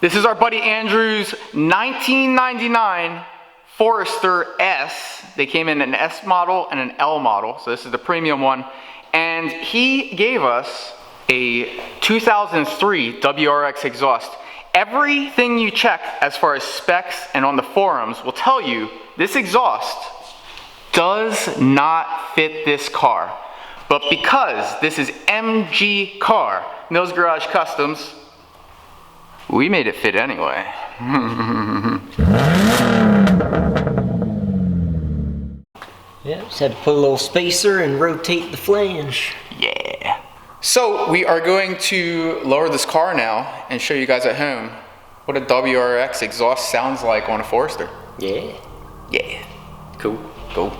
This is our buddy Andrew's 1999 Forester S. They came in an S model and an L model, so this is the premium one. And he gave us a 2003 WRX exhaust. Everything you check as far as specs and on the forums will tell you this exhaust does not fit this car. But because this is MG Car, Mills Garage Customs, we made it fit anyway. Yeah, just had to put a little spacer and rotate the flange. Yeah. So we are going to lower this car now and show you guys at home what a WRX exhaust sounds like on a Forester. Yeah. Yeah. Cool. Cool.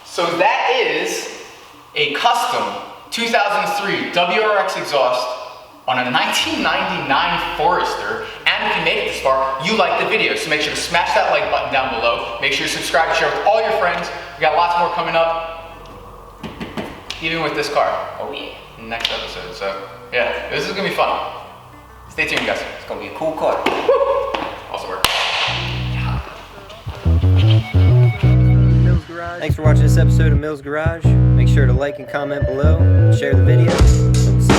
So that is a custom 2003 WRX exhaust on a 1999 Forester. And if you made it this far, you like the video. So make sure to smash that like button down below. Make sure to subscribe and share with all your friends. We got lots more coming up, even with this car. Oh yeah, next episode. So yeah, this is gonna be fun. Stay tuned, guys. It's gonna be a cool car. Also work. Thanks for watching this episode of Mills Garage. Make sure to like and comment below, and share the video.